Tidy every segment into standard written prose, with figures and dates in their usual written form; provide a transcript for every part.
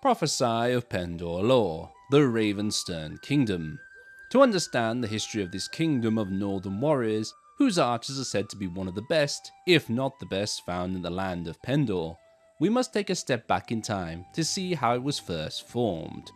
Prophesy of Pendor lore, the Ravenstern Kingdom. To understand the history of this kingdom of northern warriors, whose archers are said to be one of the best, if not the best, found in the land of Pendor, we must take a step back in time to see how it was first formed.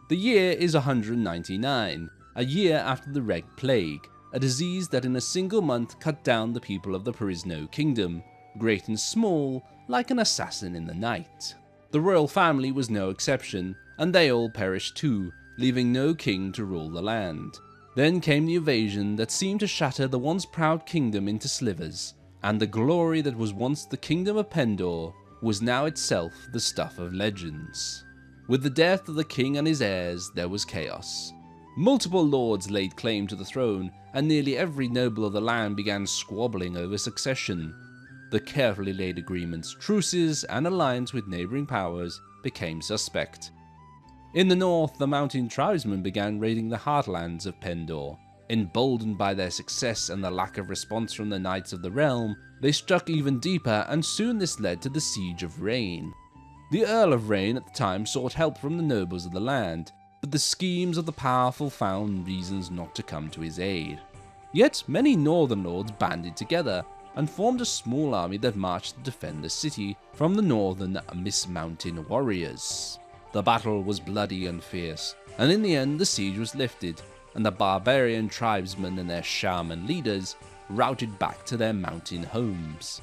The year is 199, a year after the Red Plague, a disease that in a single month cut down the people of the Perisno kingdom, great and small, like an assassin in the night. The royal family was no exception, and they all perished too, leaving no king to rule the land. Then came the invasion that seemed to shatter the once proud kingdom into slivers, and the glory that was once the kingdom of Pendor was now itself the stuff of legends. With the death of the king and his heirs, there was chaos. Multiple lords laid claim to the throne, and nearly every noble of the land began squabbling over succession. The carefully laid agreements, truces, and alliance with neighbouring powers became suspect. In the north, the mountain tribesmen began raiding the heartlands of Pendor. Emboldened by their success and the lack of response from the knights of the realm, they struck even deeper, and soon this led to the Siege of Rain. The Earl of Rain at the time sought help from the nobles of the land, but the schemes of the powerful found reasons not to come to his aid. Yet many northern lords banded together and formed a small army that marched to defend the city from the northern Mountain warriors. The battle was bloody and fierce, and in the end the siege was lifted, and the barbarian tribesmen and their shaman leaders routed back to their mountain homes.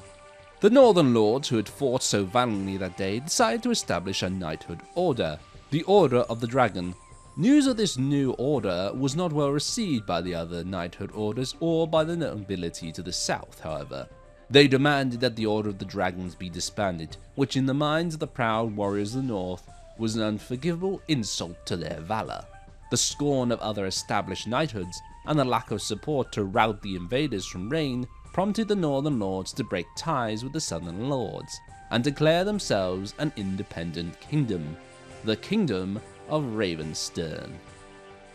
The northern lords who had fought so valiantly that day decided to establish a knighthood order, the Order of the Dragon. News of this new order was not well received by the other knighthood orders or by the nobility to the south, however. They demanded that the Order of the Dragons be disbanded, which in the minds of the proud warriors of the north was an unforgivable insult to their valour. The scorn of other established knighthoods and the lack of support to rout the invaders from Rain prompted the northern lords to break ties with the southern lords and declare themselves an independent kingdom, the Kingdom of Ravenstern.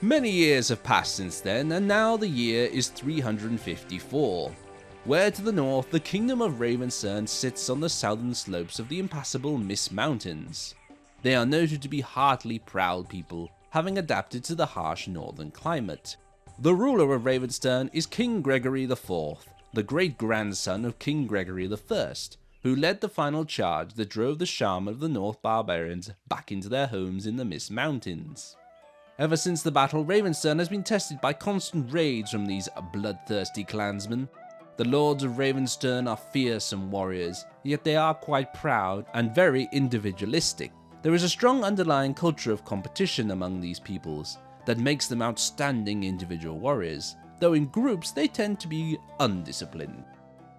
Many years have passed since then, and now the year is 354, where to the north the Kingdom of Ravenstern sits on the southern slopes of the impassable Mist Mountains. They are noted to be heartily proud people, having adapted to the harsh northern climate. The ruler of Ravenstern is King Gregory IV, the great-grandson of King Gregory I, who led the final charge that drove the shaman of the North barbarians back into their homes in the Mist Mountains. Ever since the battle, Ravenstern has been tested by constant raids from these bloodthirsty clansmen. The lords of Ravenstern are fearsome warriors, yet they are quite proud and very individualistic. There is a strong underlying culture of competition among these peoples that makes them outstanding individual warriors, though in groups they tend to be undisciplined.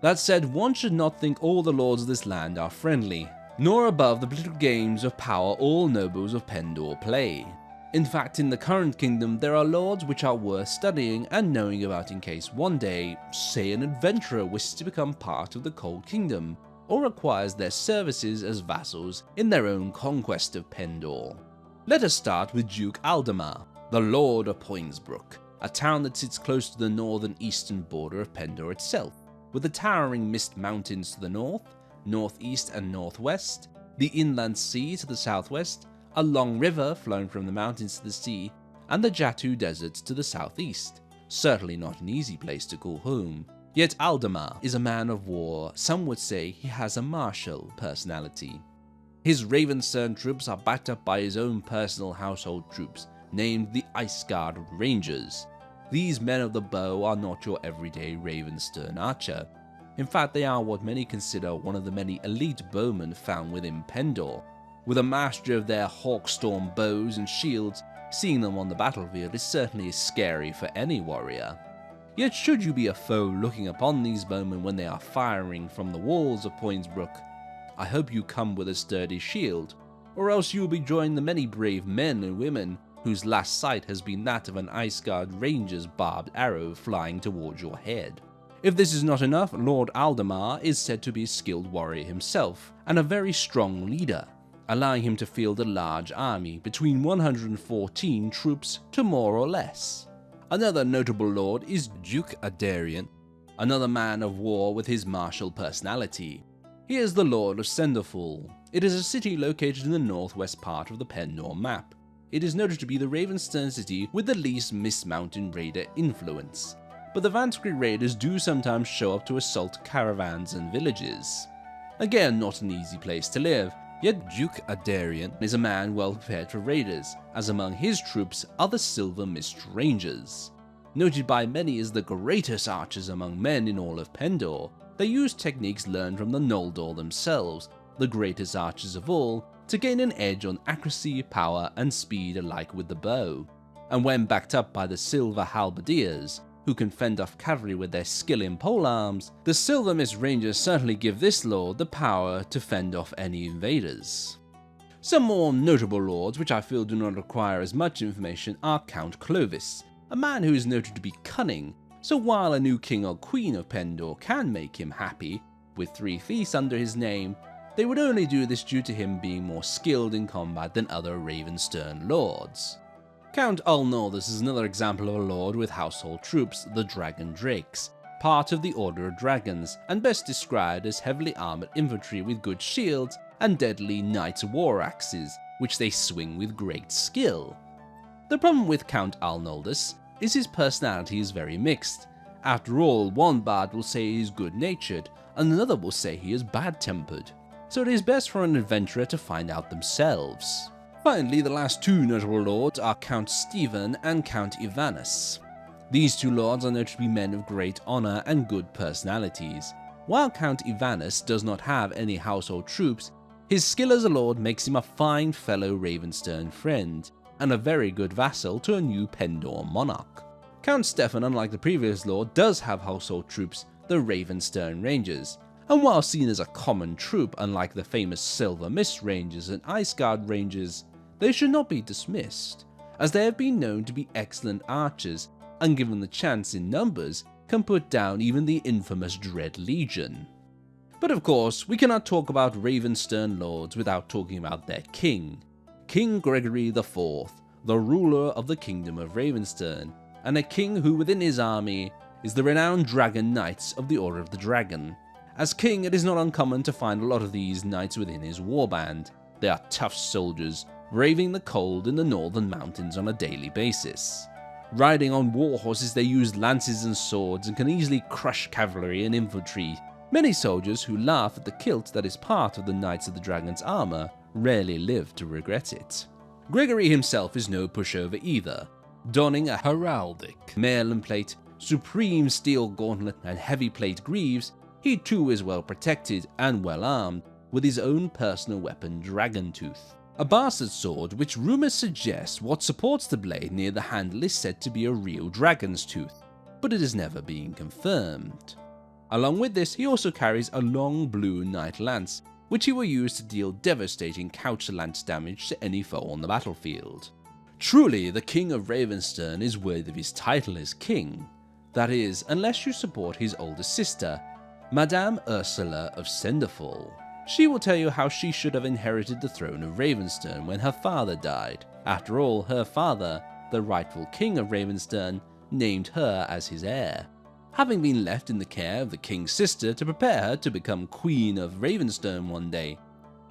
That said, one should not think all the lords of this land are friendly, nor above the political games of power all nobles of Pendor play. In fact, in the current kingdom there are lords which are worth studying and knowing about in case one day, say an adventurer wishes to become part of the Cold Kingdom, or requires their services as vassals in their own conquest of Pendor. Let us start with Duke Aldemar, the Lord of Poinsbrook, a town that sits close to the northern eastern border of Pendor itself, with the towering Mist Mountains to the north, northeast and northwest, the inland sea to the southwest, a long river flowing from the mountains to the sea, and the Jatu Deserts to the southeast. Certainly not an easy place to call home. Yet Aldemar is a man of war. Some would say he has a martial personality. His Ravenstern troops are backed up by his own personal household troops, named the Ice Guard Rangers. These men of the bow are not your everyday Ravenstern archer. In fact, they are what many consider one of the many elite bowmen found within Pendor. With a mastery of their Hawkstorm bows and shields, seeing them on the battlefield is certainly scary for any warrior. Yet should you be a foe looking upon these bowmen when they are firing from the walls of Poinsbrook, I hope you come with a sturdy shield, or else you will be joining the many brave men and women whose last sight has been that of an Ice Guard Ranger's barbed arrow flying towards your head. If this is not enough, Lord Aldemar is said to be a skilled warrior himself, and a very strong leader, allowing him to field a large army, between 114 troops to more or less. Another notable lord is Duke Adarian, another man of war with his martial personality. He is the Lord of Senderfall. It is a city located in the northwest part of the Pendor map. It is noted to be the Ravenstern city with the least Mist Mountain raider influence, but the Vanskri raiders do sometimes show up to assault caravans and villages. Again, not an easy place to live, yet Duke Adarian is a man well prepared for raiders, as among his troops are the Silver Mist Rangers. Noted by many as the greatest archers among men in all of Pendor, they use techniques learned from the Noldor themselves, the greatest archers of all, to gain an edge on accuracy, power, and speed alike with the bow. And when backed up by the Silver Halberdiers, who can fend off cavalry with their skill in polearms, the Silver Mist Rangers certainly give this lord the power to fend off any invaders. Some more notable lords which I feel do not require as much information are Count Clovis, a man who is noted to be cunning, so while a new king or queen of Pendor can make him happy, with 3 fiefs under his name, they would only do this due to him being more skilled in combat than other Ravenstern lords. Count Ulnordus is another example of a lord with household troops, the Dragon Drakes, part of the Order of Dragons, and best described as heavily armoured infantry with good shields and deadly knight's war axes, which they swing with great skill. The problem with Count Ulnordus is his personality is very mixed. After all, one bard will say he is good-natured, and another will say he is bad-tempered, so it is best for an adventurer to find out themselves. Finally, the last 2 notable lords are Count Stephen and Count Ivanus. These 2 lords are noted to be men of great honour and good personalities. While Count Ivanus does not have any household troops, his skill as a lord makes him a fine fellow Ravenstern friend, and a very good vassal to a new Pendor monarch. Count Stefan, unlike the previous lord, does have household troops, the Ravenstern Rangers, and while seen as a common troop unlike the famous Silver Mist Rangers and Iceguard Rangers, they should not be dismissed, as they have been known to be excellent archers, and given the chance in numbers, can put down even the infamous Dread Legion. But of course, we cannot talk about Ravenstern lords without talking about their king, King Gregory IV, the ruler of the Kingdom of Ravenstern, and a king who within his army is the renowned Dragon Knights of the Order of the Dragon. As king, it is not uncommon to find a lot of these knights within his warband. They are tough soldiers, braving the cold in the northern mountains on a daily basis. Riding on war horses, they use lances and swords and can easily crush cavalry and infantry. Many soldiers who laugh at the kilt that is part of the Knights of the Dragon's armor rarely live to regret it. Gregory himself is no pushover either, donning a heraldic mail and plate, supreme steel gauntlet, and heavy plate greaves. He too is well protected and well armed with his own personal weapon, Dragon Tooth, a bastard sword which rumours suggest what supports the blade near the handle is said to be a real dragon's tooth, but it has never been confirmed. Along with this, he also carries a long blue knight lance, which he will use to deal devastating couch lance damage to any foe on the battlefield. Truly, the King of Ravenstern is worthy of his title as king. That is, unless you support his older sister, Madame Ursula of Senderfall. She will tell you how she should have inherited the throne of Ravenstern when her father died. After all, her father, the rightful king of Ravenstern, named her as his heir. Having been left in the care of the king's sister to prepare her to become Queen of Ravenstern one day,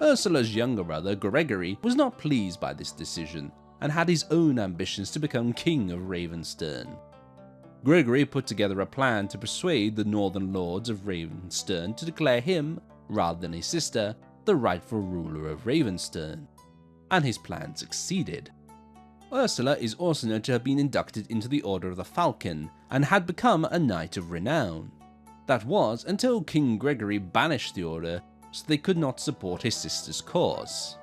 Ursula's younger brother, Gregory, was not pleased by this decision and had his own ambitions to become King of Ravenstern. Gregory put together a plan to persuade the northern lords of Ravenstern to declare him, rather than his sister, the rightful ruler of Ravenstern, and his plan succeeded. Ursula is also known to have been inducted into the Order of the Falcon and had become a knight of renown. That was until King Gregory banished the order so they could not support his sister's cause.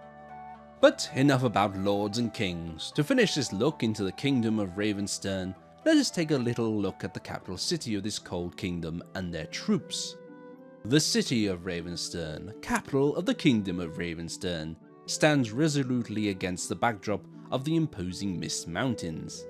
But enough about lords and kings. To finish this look into the kingdom of Ravenstern, let us take a little look at the capital city of this cold kingdom and their troops. The city of Ravenstern, capital of the kingdom of Ravenstern, stands resolutely against the backdrop of the imposing Mist Mountains.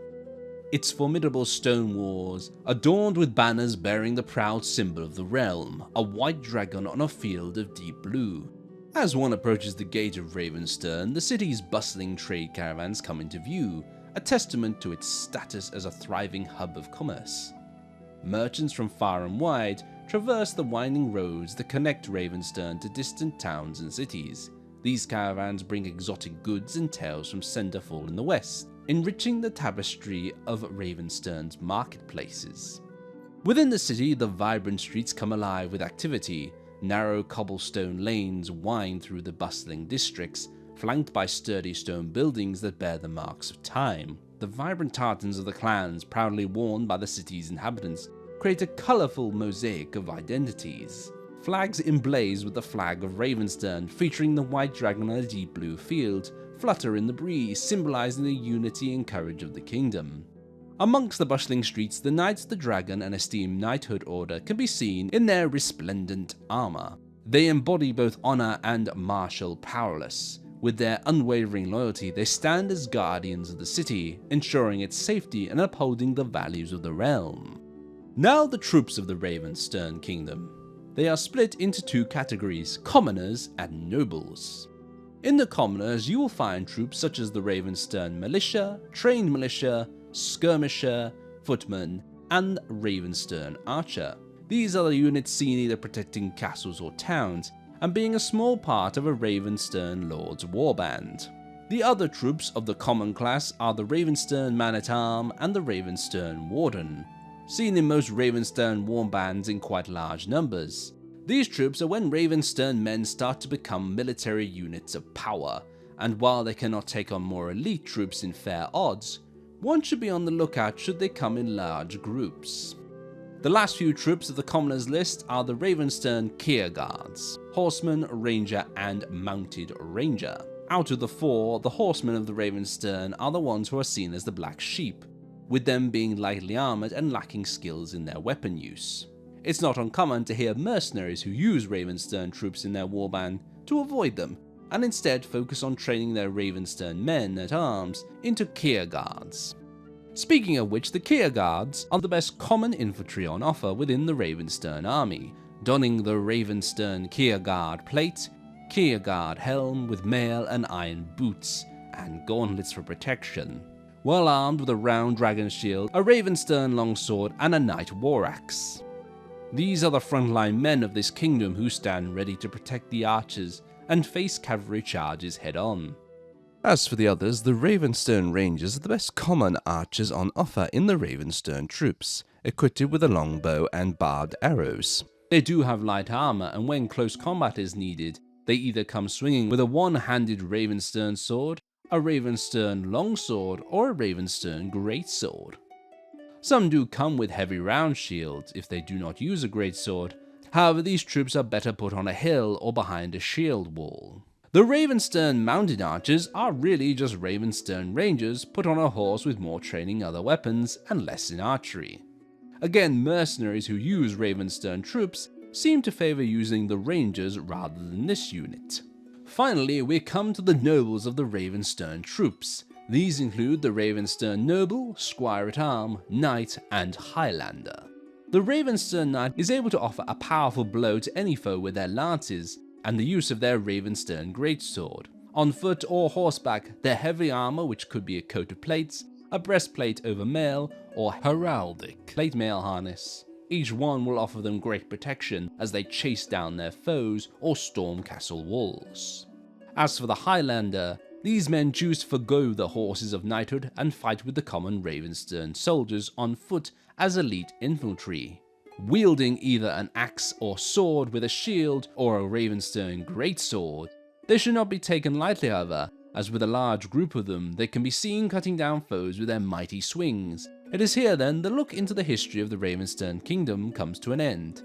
Its formidable stone walls, adorned with banners bearing the proud symbol of the realm, a white dragon on a field of deep blue. As one approaches the gate of Ravenstern, the city's bustling trade caravans come into view, a testament to its status as a thriving hub of commerce. Merchants from far and wide traverse the winding roads that connect Ravenstern to distant towns and cities. These caravans bring exotic goods and tales from Centerfall in the west, enriching the tapestry of Ravenstern's marketplaces. Within the city, the vibrant streets come alive with activity. Narrow cobblestone lanes wind through the bustling districts, flanked by sturdy stone buildings that bear the marks of time. The vibrant tartans of the clans, proudly worn by the city's inhabitants, create a colourful mosaic of identities. Flags emblaze with the flag of Ravenstern, featuring the white dragon on a deep blue field, flutter in the breeze, symbolising the unity and courage of the kingdom. Amongst the bustling streets, the Knights of the Dragon and esteemed knighthood order can be seen in their resplendent armour. They embody both honour and martial prowess. With their unwavering loyalty, they stand as guardians of the city, ensuring its safety and upholding the values of the realm. Now the troops of the Ravenstern Kingdom. They are split into two categories, commoners and nobles. In the commoners, you will find troops such as the Ravenstern Militia, Trained Militia, Skirmisher, Footman, and Ravenstern Archer. These are the units seen either protecting castles or towns, and being a small part of a Ravenstern Lord's warband. The other troops of the common class are the Ravenstern Man-at-Arm and the Ravenstern Warden, seen in most Ravenstern warbands in quite large numbers. These troops are when Ravenstern men start to become military units of power, and while they cannot take on more elite troops in fair odds, one should be on the lookout should they come in large groups. The last few troops of the commoners list are the Ravenstern Keir Guards, Horseman, Ranger, and Mounted Ranger. Out of the four, the Horsemen of the Ravenstern are the ones who are seen as the Black Sheep, with them being lightly armoured and lacking skills in their weapon use. It's not uncommon to hear mercenaries who use Ravenstern troops in their warband to avoid them, and instead focus on training their Ravenstern men at arms into Keir Guards. Speaking of which, the Keir Guards are the best common infantry on offer within the Ravenstern army, donning the Ravenstern Keir Guard plate, Keir Guard helm with mail and iron boots, and gauntlets for protection, well armed with a round dragon shield, a Ravenstern longsword, and a knight war axe. These are the frontline men of this kingdom who stand ready to protect the archers and face cavalry charges head-on. As for the others, the Ravenstern Rangers are the best common archers on offer in the Ravenstern troops, equipped with a longbow and barbed arrows. They do have light armour, and when close combat is needed, they either come swinging with a one-handed Ravenstern sword, a Ravenstern longsword, or a Ravenstern greatsword. Some do come with heavy round shields if they do not use a greatsword. However, these troops are better put on a hill or behind a shield wall. The Ravenstern mounted archers are really just Ravenstern Rangers put on a horse with more training other weapons and less in archery. Again, mercenaries who use Ravenstern troops seem to favour using the Rangers rather than this unit. Finally, we come to the nobles of the Ravenstern troops. These include the Ravenstern Noble, Squire-at-Arm, Knight, and Highlander. The Ravenstern Knight is able to offer a powerful blow to any foe with their lances, and the use of their Ravenstern greatsword. On foot or horseback, their heavy armour, which could be a coat of plates, a breastplate over mail, or heraldic plate mail harness. Each one will offer them great protection as they chase down their foes or storm castle walls. As for the Highlander, these men choose to forgo the horses of knighthood and fight with the common Ravenstern soldiers on foot as elite infantry. Wielding either an axe or sword with a shield or a Ravenstern greatsword, they should not be taken lightly however, as with a large group of them they can be seen cutting down foes with their mighty swings. It is here then the look into the history of the Ravenstern Kingdom comes to an end.